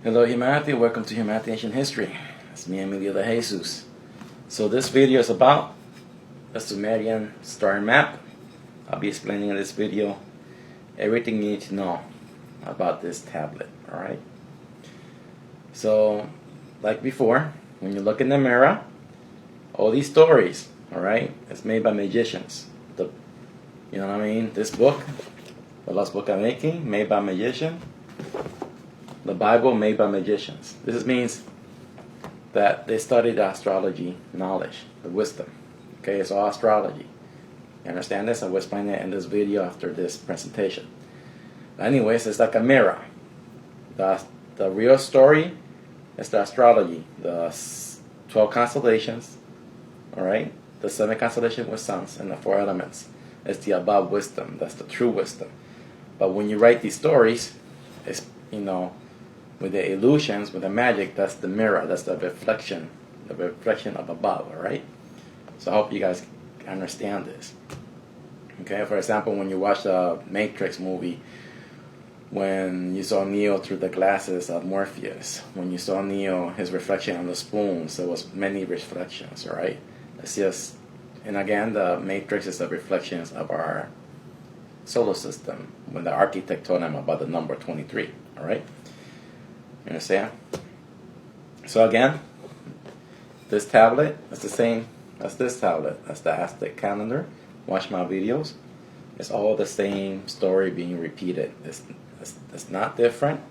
Hello humanity, welcome to Humanity Ancient History. It's me, Emilio de Jesus. So this video is about the Sumerian star map. I'll be explaining in this video everything you need to know about this tablet, alright? So, like before, when you look in the mirror, all these stories, alright, it's made by magicians. You know what I mean? This book, the Lost Book of Enki, made by magicians. The Bible made by magicians. This means that they studied the astrology knowledge, the wisdom. Okay, it's all astrology. You understand this? I will explain it in this video after this presentation. But anyways, it's like a mirror. The real story is the astrology, the 12 constellations, alright? The 7 constellations with suns and the 4 elements. It's the above wisdom. That's the true wisdom. But when you write these stories, it's, you know, with the illusions, with the magic, that's the mirror, that's the reflection of above, alright? So I hope you guys understand this. Okay, for example, when you watch the Matrix movie, when you saw Neo through the glasses of Morpheus, when you saw Neo, his reflection on the spoons, there was many reflections, alright? It's just, and again, the Matrix is the reflections of our solar system, when the architect told them about the number 23, alright? You understand? So again, this tablet is the same as this tablet. That's the Aztec calendar. Watch my videos. It's all the same story being repeated. It's not different.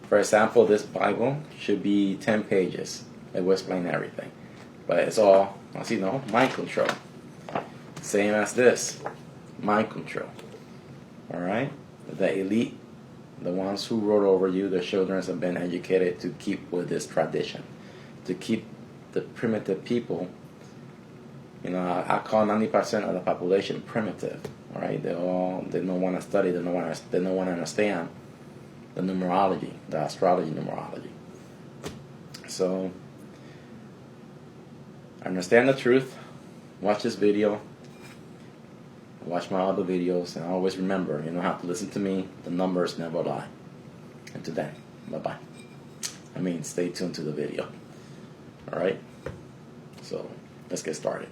For example, this Bible should be 10 pages. It will explain everything. But it's all, as you know, mind control. Same as this. Mind control. Alright? The elite, the ones who ruled over you, the children have been educated to keep with this tradition, to keep the primitive people. You know, I call 90% of the population primitive. All right, they don't want to study, they don't want to understand the numerology, the astrology numerology. So, understand the truth. Watch this video. Watch my other videos, and always remember, you don't have to listen to me. The numbers never lie. Until then, bye-bye. I mean, stay tuned to the video. Alright? So, let's get started.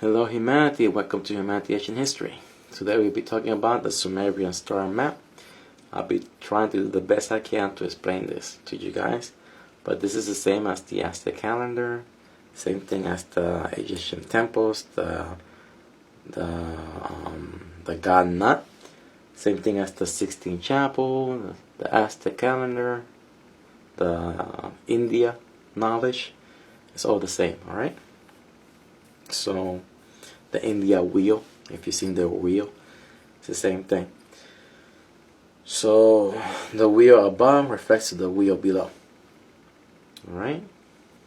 Hello humanity, welcome to Humanity Ancient History. Today we'll be talking about the Sumerian star map. I'll be trying to do the best I can to explain this to you guys. But this is the same as the Aztec calendar. Same thing as the Egyptian temples, the god Nut. Same thing as the Sistine Chapel, the Aztec calendar, the India knowledge. It's all the same, alright? So, the India wheel, if you've seen the wheel, it's the same thing. So, the wheel above reflects the wheel below. Alright?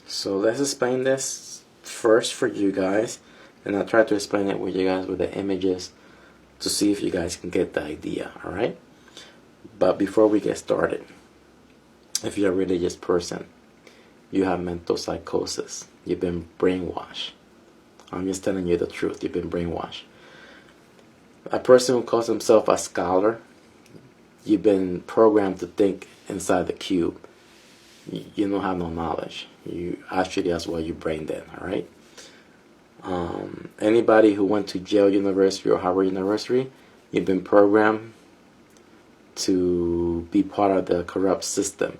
So let's explain this first for you guys, and I'll try to explain it with you guys with the images to see if you guys can get the idea, alright? But before we get started, if you're a religious person, you have mental psychosis, you've been brainwashed. I'm just telling you the truth, you've been brainwashed. A person who calls himself a scholar, you've been programmed to think inside the cube. You don't have no knowledge. You actually, that's why you brain dead, alright? Anybody who went to Yale University or Harvard University, you've been programmed to be part of the corrupt system,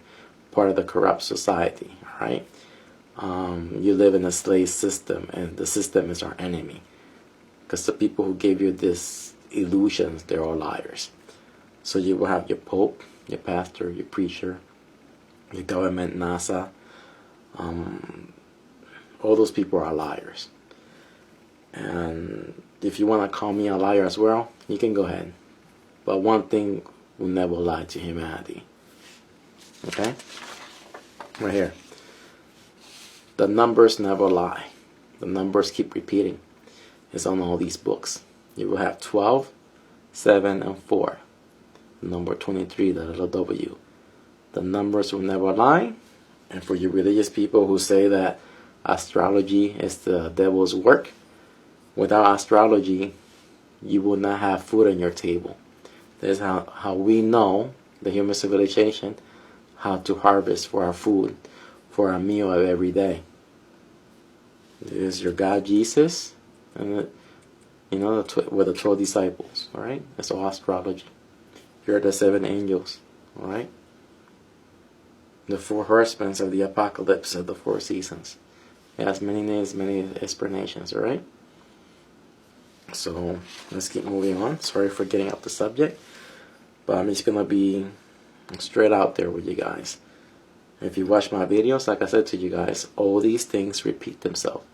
part of the corrupt society, alright? You live in a slave system, and the system is our enemy. Because the people who gave you these illusions, they're all liars. So you will have your pope, your pastor, your preacher, your government, NASA, all those people are liars. And if you want to call me a liar as well, you can go ahead. But one thing will never lie to humanity. Okay? Right here. The numbers never lie. The numbers keep repeating. It's on all these books. You will have 12, 7, and 4. Number 23, the little W. The numbers will never lie. And for you religious people who say that astrology is the devil's work, without astrology, you will not have food on your table. That's how we know the human civilization, how to harvest for our food, for our meal of every day. There's your God Jesus, and with the 12 disciples. All right, that's all astrology. Here are the 7 angels. All right, the 4 horsemen of the apocalypse of the 4 seasons. It has many names, many explanations. All right. So let's keep moving on. Sorry for getting off the subject, but I'm just gonna be straight out there with you guys. If you watch my videos, like I said to you guys, all these things repeat themselves.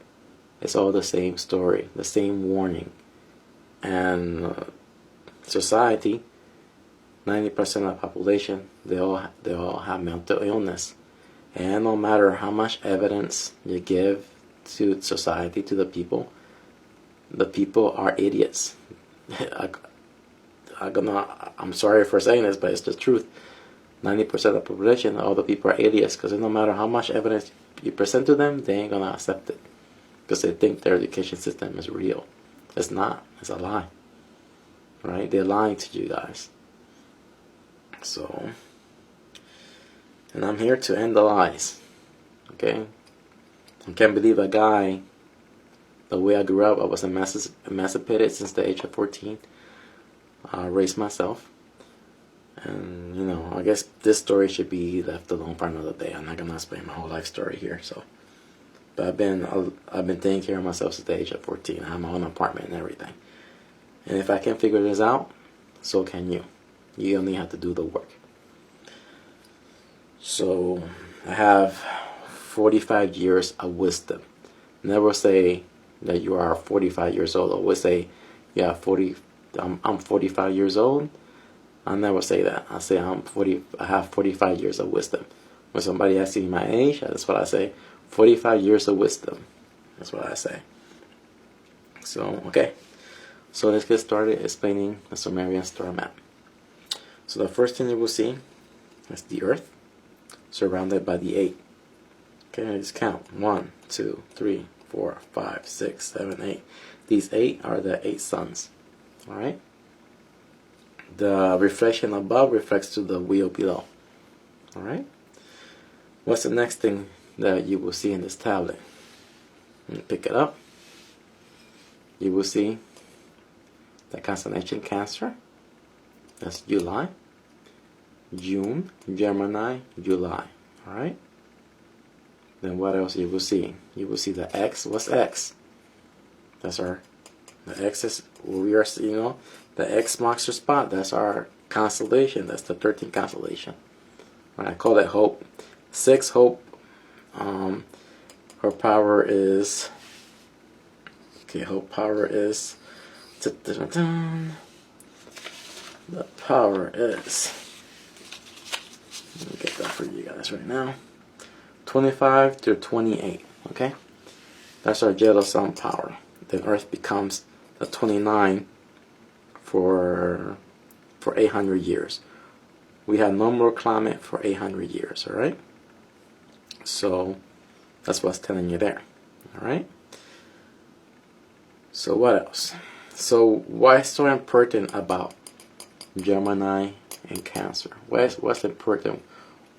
It's all the same story, the same warning. And society, 90% of the population, they all have mental illness. And no matter how much evidence you give to society, to the people are idiots. I'm sorry for saying this, but it's the truth. 90% of the population, all the people are idiots, because no matter how much evidence you present to them, they ain't gonna accept it, because they think their education system is real. It's not. It's a lie. Right? They're lying to you guys. So, and I'm here to end the lies. Okay? I can't believe a guy, the way I grew up, I was emancipated since the age of 14. I raised myself. And, I guess this story should be left alone for another day. I'm not going to explain my whole life story here. But I've been taking care of myself since the age of 14. I have my own apartment and everything. And if I can figure this out, so can you. You only have to do the work. So, I have 45 years of wisdom. Never say that you are 45 years old. Always say, yeah, I'm 45 years old. I never say that. I say I have 45 years of wisdom. When somebody asks me my age, that's what I say. 45 years of wisdom. That's what I say. So, okay. So let's get started explaining the Sumerian star map. So the first thing you will see is the Earth surrounded by the 8. Okay, let's count. 1, 2, 3, 4, 5, 6, 7, 8. These 8 are the 8 suns. Alright? The reflection above reflects to the wheel below. Alright? What's the next thing that you will see in this tablet? You pick it up. You will see the constellation Cancer. That's July. June, Gemini, July. Alright? Then what else you will see? You will see the X. What's X? The X is, the X marks your spot. That's our constellation. That's the 13th constellation. I call it Hope. 6, Hope. Her power is, Hope power is, the power is, let me get that for you guys right now, 25 to 28, okay? That's our yellow sun power. Then Earth becomes the 29 for 800 years. We had no more climate for 800 years, alright? So, that's what's telling you there, alright? So what else? So what's so important about Gemini and Cancer? What's important?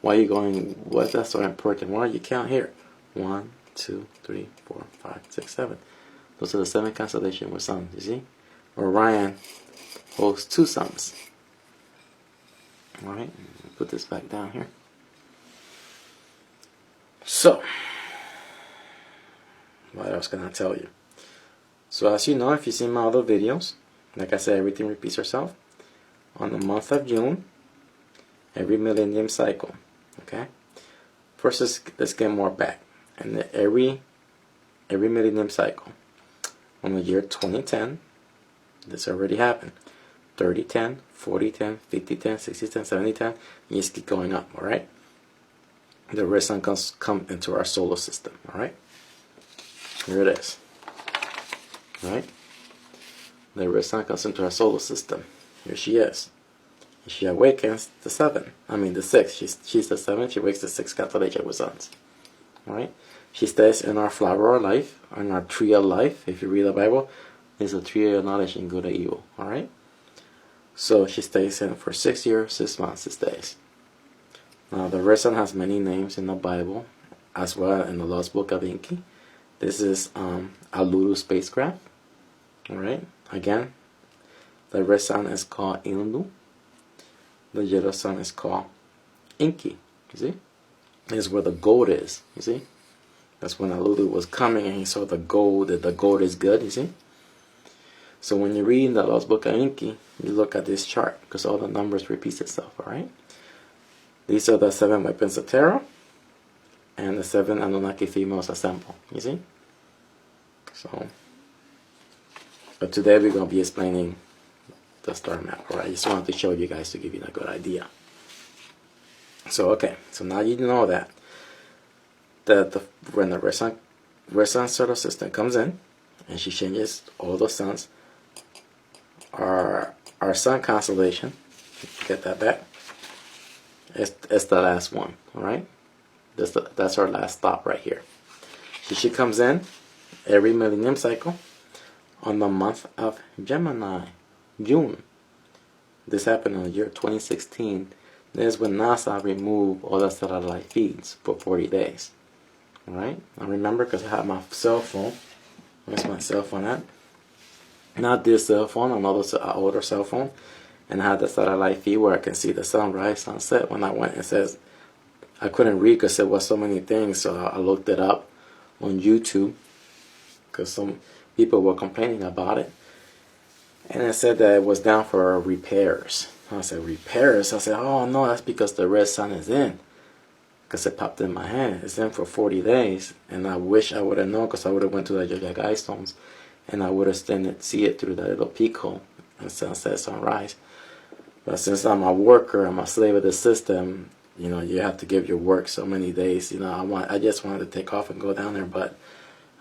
What's that so important? Well, you count here. 1, 2, 3, 4, 5, 6, 7. Those are the 7 constellations with suns, you see? Orion holds 2 suns. Alright, put this back down here. So, what else can I tell you? So as you know, if you've seen my other videos, like I said, everything repeats itself. On the month of June, every millennium cycle, okay? First, let's get more back. And every millennium cycle, on the year 2010, this already happened. 3010, 4010, 5010, 6010, 7010, you just keep going up, alright? The red sun come into our solar system, alright? Here it is. Alright? The red sun comes into our solar system. Here she is. And she awakens the 6. She's the 7. She wakes the 6 constellation with suns. Alright? She stays in our flower of life, in our tree of life. If you read the Bible, there's a tree of knowledge and good and evil. Alright? So she stays in for 6 years, 6 months, 6 days. Now the red sun has many names in the Bible, as well in the Lost Book of Enki. This is Alalu spacecraft. Alright, again, the red sun is called Enlil. The yellow sun is called Enki. You see? This is where the gold is. You see? That's when Alalu was coming and he saw the gold, that the gold is good. You see? So when you read the Lost Book of Enki, you look at this chart because all the numbers repeat itself. Alright? These are the 7 weapons of terror and the 7 Anunnaki females assemble. You see? So, but today we're going to be explaining the star map. Alright? I just wanted to show you guys to give you a good idea. So okay, so now you know that when the red sun solar system comes in and she changes all the suns, our sun constellation, get that back, it's the last one. Alright, that's our last stop right here. She comes in every millennium cycle on the month of Gemini, June. This happened in the year 2016. This is when NASA removed all the satellite feeds for 40 days. Alright? I remember because I had my cell phone. Where's my cell phone at? Not this cell phone, another older cell phone. And I had the satellite feed where I can see the sunrise, sunset. When I went, it says, I couldn't read because there was so many things. So I looked it up on YouTube because some people were complaining about it. And it said that it was down for repairs. I said, repairs? I said, oh no, that's because the red sun is in. Because it popped in my hand. It's in for 40 days. And I wish I would have known because I would have went to the Zodiac Eye Stones. And I would have see it through that little peephole and sunset, sunrise. But since I'm a worker, I'm a slave of the system, you know, you have to give your work so many days. You know, I just wanted to take off and go down there, but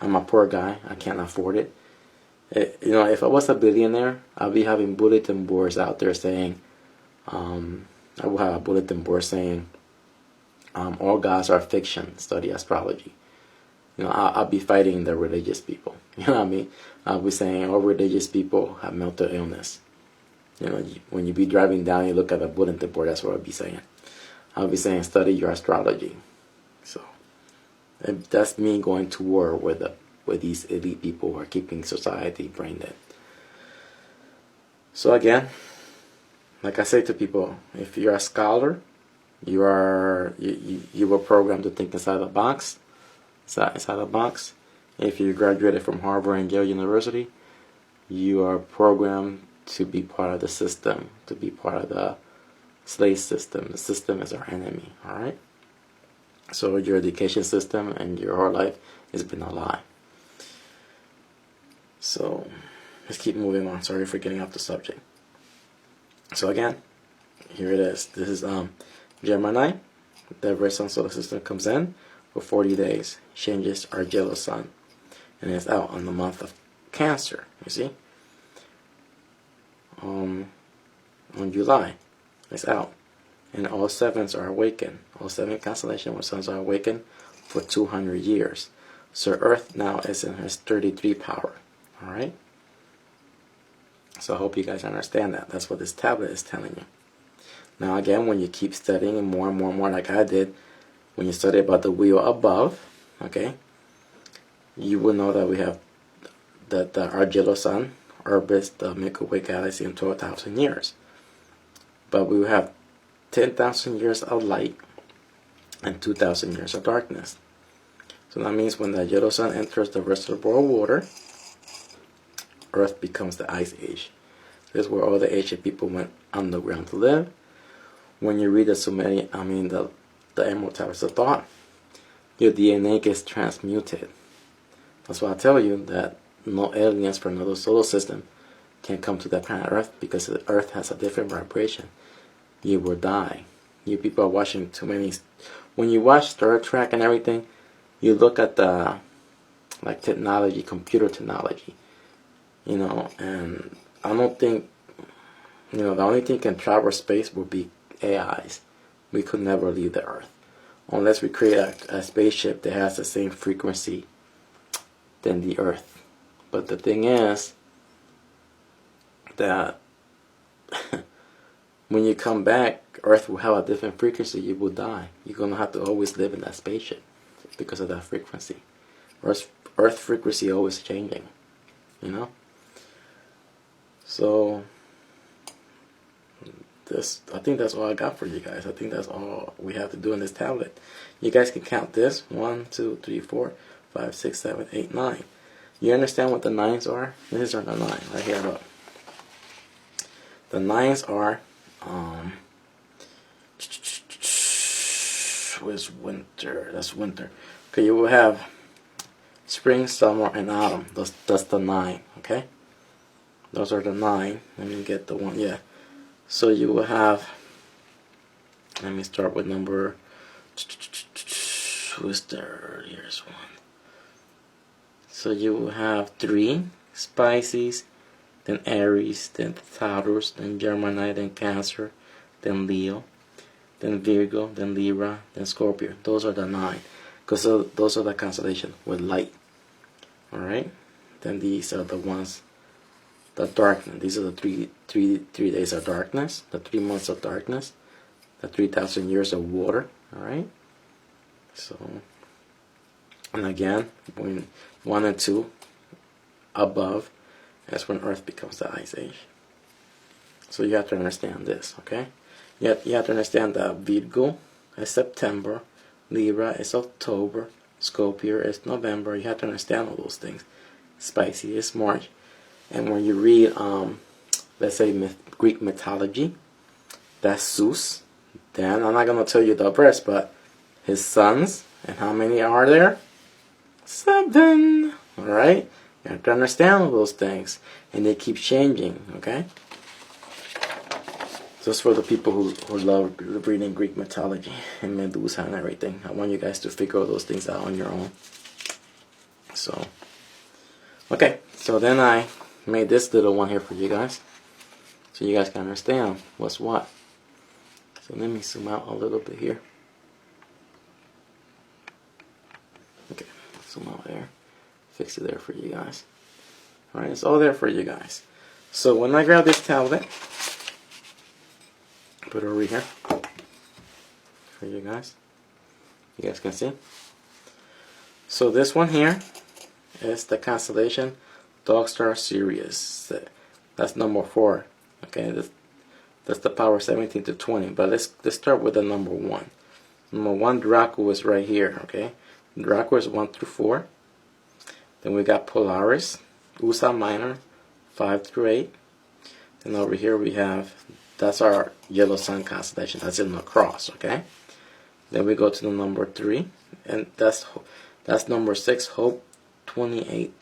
I'm a poor guy. I can't afford it. You know, if I was a billionaire, I'd be having bulletin boards out there saying, I will have a bulletin board saying, all gods are fiction, study astrology. You know, I'll be fighting the religious people. You know what I mean? I'll be saying all religious people have mental illness. You know, when you be driving down, you look at the bulletin board, that's what I'll be saying. I'll be saying, study your astrology. So, that's me going to war with these elite people who are keeping society brain dead. So again, like I say to people, if you're a scholar, you were programmed to think inside the box. Inside the box. If you graduated from Harvard and Yale University, you are programmed to be part of the system, to be part of the slave system. The system is our enemy. All right. So your education system and your whole life has been a lie. So let's keep moving on. Sorry for getting off the subject. So again, here it is. This is Gemini. The red sun solar system comes in for 40 days, changes our yellow sun, and it's out on the month of Cancer. You see, on July, it's out, and all 7s are awakened. All 7 constellations with suns are awakened for 200 years. So Earth now is in its 33 power. All right. So I hope you guys understand that. That's what this tablet is telling you. Now again, when you keep studying more and more and more like I did, when you study about the wheel above, okay, you will know that we have that our yellow sun orbits the Milky Way galaxy in 12,000 years. But we will have 10,000 years of light and 2,000 years of darkness. So that means when the yellow sun enters the reservoir water, Earth becomes the ice age. This is where all the ancient people went underground to live. When you read the Sumerian, the Emerald Tablets of Thought, your DNA gets transmuted. That's why I tell you that no aliens from another solar system can come to that planet Earth, because the Earth has a different vibration. You will die. You people are watching too many. When you watch Star Trek and everything, you look at the technology, computer technology, you know, and I don't think, you know, the only thing can travel space will be AIs. We could never leave the Earth unless we create a spaceship that has the same frequency than the Earth. But the thing is that when you come back, Earth will have a different frequency. You will die. You're gonna have to always live in that spaceship because of that frequency. Earth frequency always changing, you know. So I think that's all I got for you guys. I think that's all we have to do in this tablet. You guys can count this: 1, 2, 3, 4, 5, 6, 7, 8, 9. You understand what the 9s are? These are the 9 right here. Look. The 9s are where's winter? That's winter. Okay, you will have spring, summer, and autumn. That's the 9. Okay, those are the 9. Let me get the one. Yeah. So you will have. Let me start with number. Who's there? Here's 1. So you will have 3 Pisces, then Aries, then Taurus, then Gemini, then Cancer, then Leo, then Virgo, then Libra, then Scorpio. Those are the 9, because those are the constellation with light. All right. Then these are the ones, the darkness. These are the three days of darkness, the 3 months of darkness, the 3,000 years of water. All right. So, and again, when 1 and 2 above, that's when Earth becomes the Ice Age. So you have to understand this, okay? You have to understand that Virgo is September, Libra is October, Scorpio is November. You have to understand all those things. Pisces is March. And when you read, let's say Greek mythology, that's Zeus. Then I'm not going to tell you the verse, but his sons, and how many are there? 7. Alright? You have to understand all those things. And they keep changing, okay? Just for the people who love reading Greek mythology and Medusa and everything. I want you guys to figure all those things out on your own. So, okay. So then I made this little one here for you guys. So you guys can understand what's what. So let me zoom out a little bit here. Okay, zoom out there. Fix it there for you guys. Alright, it's all there for you guys. So when I grab this tablet, put it over here for you guys. You guys can see. So this one here is the constellation Dog Star Sirius. That's number 4. Okay, that's the power 17 to 20. But let's start with the number 1. Number 1, Draco is right here. Okay, Draco is 1 through 4. Then we got Polaris, Ursa Minor, 5 through 8. And over here we have, that's our yellow sun constellation. That's in the cross, okay? Then we go to the number 3, and that's number 6, Hope, 25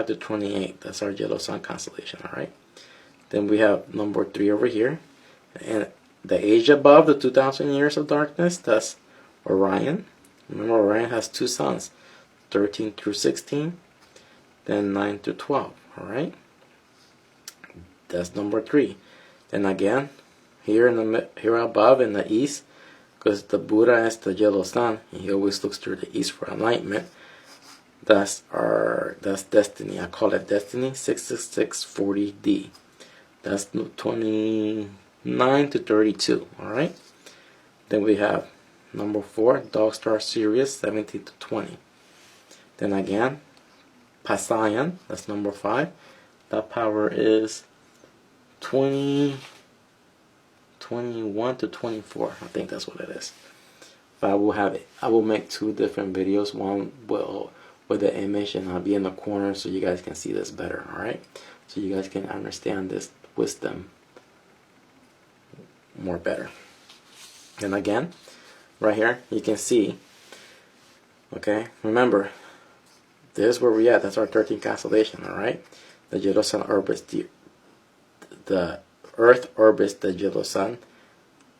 to 28. That's our yellow sun constellation, all right? Then we have number 3 over here, and the age above the 2,000 years of darkness, that's Orion. Remember, Orion has 2 suns, 13 through 16, then 9 through 12, all right? That's number 3. Then again, here above in the east, because the Buddha is the yellow sun, and he always looks to the east for enlightenment. That's destiny. I call it destiny. 66640D. That's 29 to 32. All right. Then we have number 4, Dog Star Sirius, 17 to 20. Then again, Passion. That's number 5. That power is 21 to 24. I think that's what it is. But I will have it. I will make 2 different videos. One with the image, and I'll be in the corner so you guys can see this better. All right. So you guys can understand this wisdom more better. And again, right here, you can see. Okay. Remember, this is where we at. That's our 13th constellation. All right. The yellow sun orbits the Earth orbits the yellow sun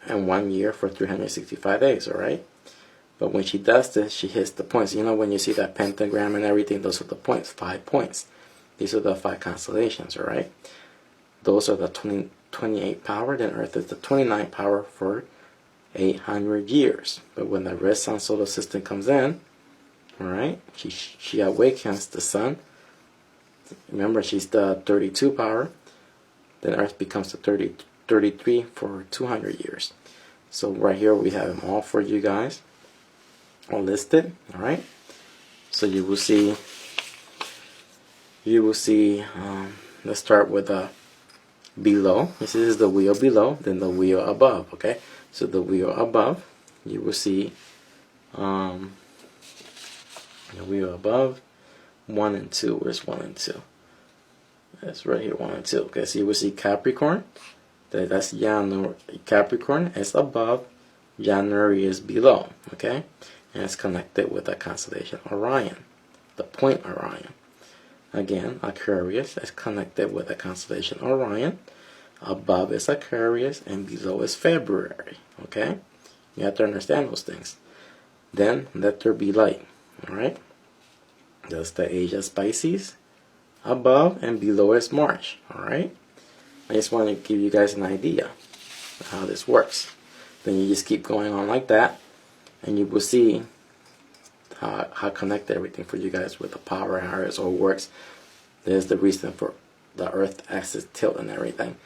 in 1 year for 365 days, alright? But when she does this, she hits the points. You know, when you see that pentagram and everything, those are the points, 5 points. These are the 5 constellations, alright? Those are the 28 power, then Earth is the 29 power for 800 years. But when the red sun solar system comes in, alright, she awakens the sun. Remember, she's the 32 power. Then Earth becomes the 33 for 200 years. So right here we have them all for you guys, all listed. All right. So you will see. Let's start with below. This is the wheel below, then the wheel above. Okay. So the wheel above, you will see the wheel above 1 and 2. Where's 1 and 2? That's right here, 1 and 2. Okay, so you will see Capricorn. That's January. Capricorn is above. January is below. Okay, and it's connected with the constellation Orion, the point Orion. Again, Aquarius is connected with the constellation Orion. Above is Aquarius and below is February. Okay, you have to understand those things. Then let there be light. All right, that's the age of Pisces. Above and below is March. All right, I just want to give you guys an idea of how this works. Then you just keep going on like that, and you will see how connected everything for you guys with the power and how it all works. There's the reason for the Earth axis tilt and everything.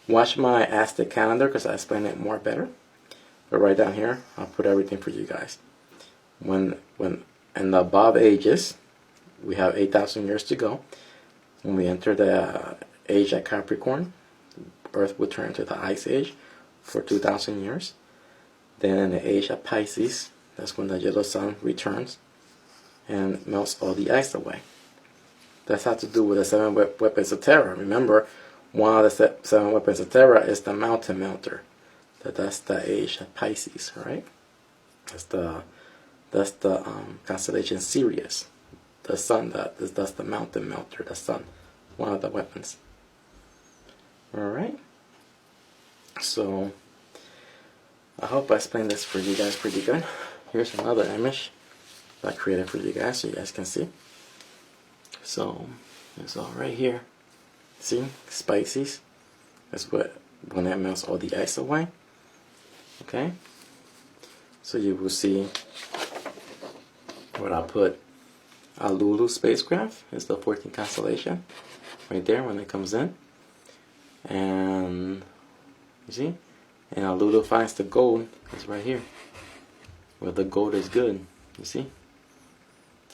Watch my Aztec calendar because I explain it more better. But right down here, I'll put everything for you guys. When in the above ages, we have 8,000 years to go. When we enter the age of Capricorn, Earth will turn to the Ice Age for 2,000 years. Then in the age of Pisces, that's when the yellow sun returns and melts all the ice away. That's had to do with the 7 weapons of terror. Remember, one of the 7 weapons of terror is the mountain melter. That's the age of Pisces, right? That's the constellation Sirius. The sun, that's the mountain melter, the sun. One of the weapons. Alright. So, I hope I explained this for you guys pretty good. Here's another image that I created for you guys so you guys can see. So, it's all right here. See? Pisces. That's when it melts all the ice away. Okay? So you will see what I put. Alalu spacecraft is the 14th constellation. Right there when it comes in. And, you see? And Alalu finds the gold. It's right here. Where the gold is good. You see?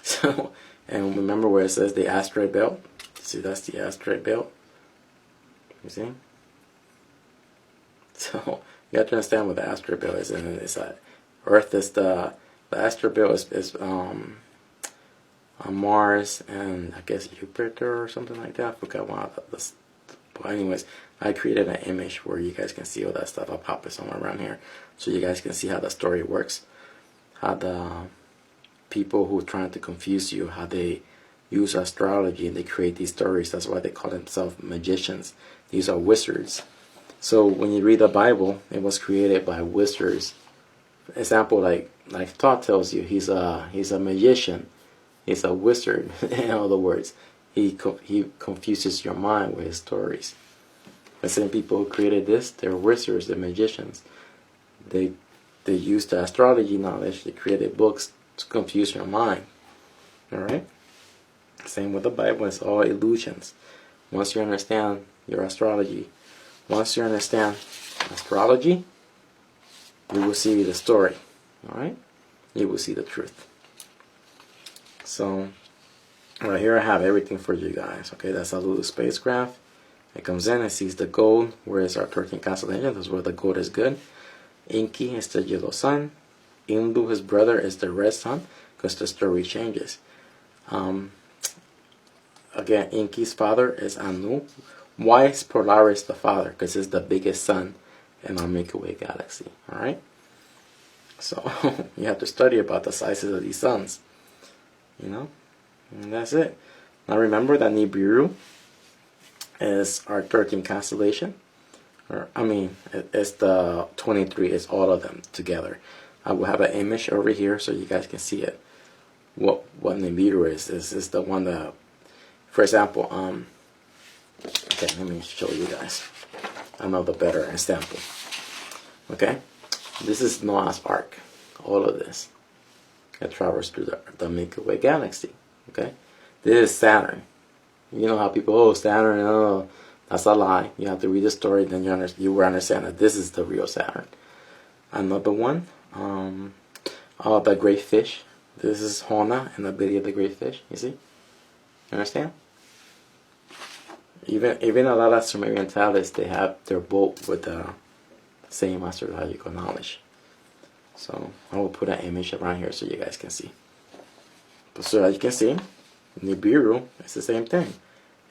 So, and remember where it says the asteroid belt? See, that's the asteroid belt. You see? So, you have to understand what the asteroid belt is. And it's Earth is the asteroid belt is on Mars and I guess Jupiter or something like that. I forgot one of the. But anyways, I created an image where you guys can see all that stuff. I'll pop it somewhere around here so you guys can see how the story works. How the people who are trying to confuse you, how they use astrology and they create these stories. That's why they call themselves magicians. These are wizards. So when you read the Bible, it was created by wizards. Example, like Thoth tells you, he's a magician. He's a wizard. In other words, he confuses your mind with his stories. The same people who created this, they're wizards, they're magicians. They use the astrology knowledge. They created books to confuse your mind. All right. Same with the Bible. It's all illusions. Once you understand your astrology, once you understand astrology, you will see the story. All right. You will see the truth. So, right here I have everything for you guys. Okay, that's Alalu spacecraft. It comes in, it sees the gold. Where is our 13th constellation? That's where the gold is good. Enki is the yellow sun. Enlil, his brother, is the red sun, because the story changes. Again, Enki's father is Anu. Why is Polaris the father? Because it's the biggest sun in our Milky Way galaxy. All right. So you have to study about the sizes of these suns. You know, and that's it. Now remember that Nibiru is our 13th constellation. It's the 23. It's all of them together. I will have an image over here so you guys can see it. What Nibiru is the one that, for example, okay, let me show you guys another better example. Okay, this is Noah's Ark. All of this. It travels through the Milky Way galaxy. Okay, this is Saturn. You know how people, Saturn, That's a lie. You have to read the story, then you will understand that this is the real Saturn. Another one, the great fish. This is Hona and the belly of the great fish. You see? You understand? Even a lot of Sumerian tablets, they have their boat with the same astrological knowledge. So I will put an image around here so you guys can see. So as you can see, Nibiru is the same thing.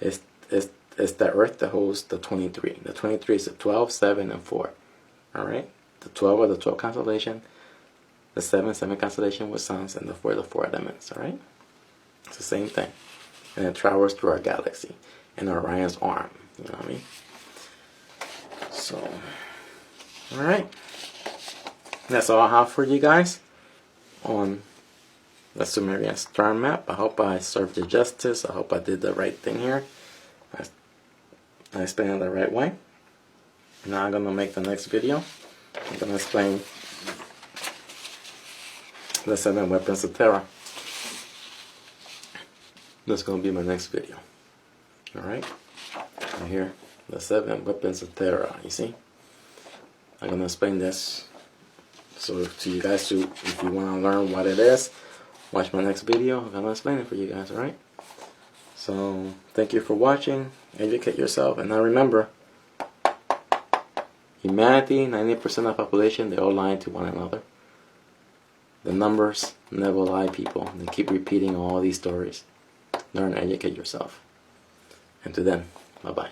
It's the Earth that holds the 23. The 23 is the 12, 7, and 4. Alright? The 12 are the 12 constellation. The 7 constellation with suns. And the 4 the 4 elements. Alright? It's the same thing. And it travels through our galaxy. And Orion's arm. You know what I mean? So, alright. That's all I have for you guys on the Sumerian star map. I hope I served it justice. I hope I did the right thing here. I explained it the right way. Now I'm going to make the next video. I'm going to explain the 7 weapons of Terra. That's going to be my next video. Alright? Right here. The 7 weapons of Terra. You see? I'm going to explain this. So to you guys, if you want to learn what it is, watch my next video. I'm going to explain it for you guys. Alright? So, thank you for watching. Educate yourself. And now remember, humanity, 90% of the population, they all lie to one another. The numbers never lie, people. They keep repeating all these stories. Learn and educate yourself. And to then, bye-bye.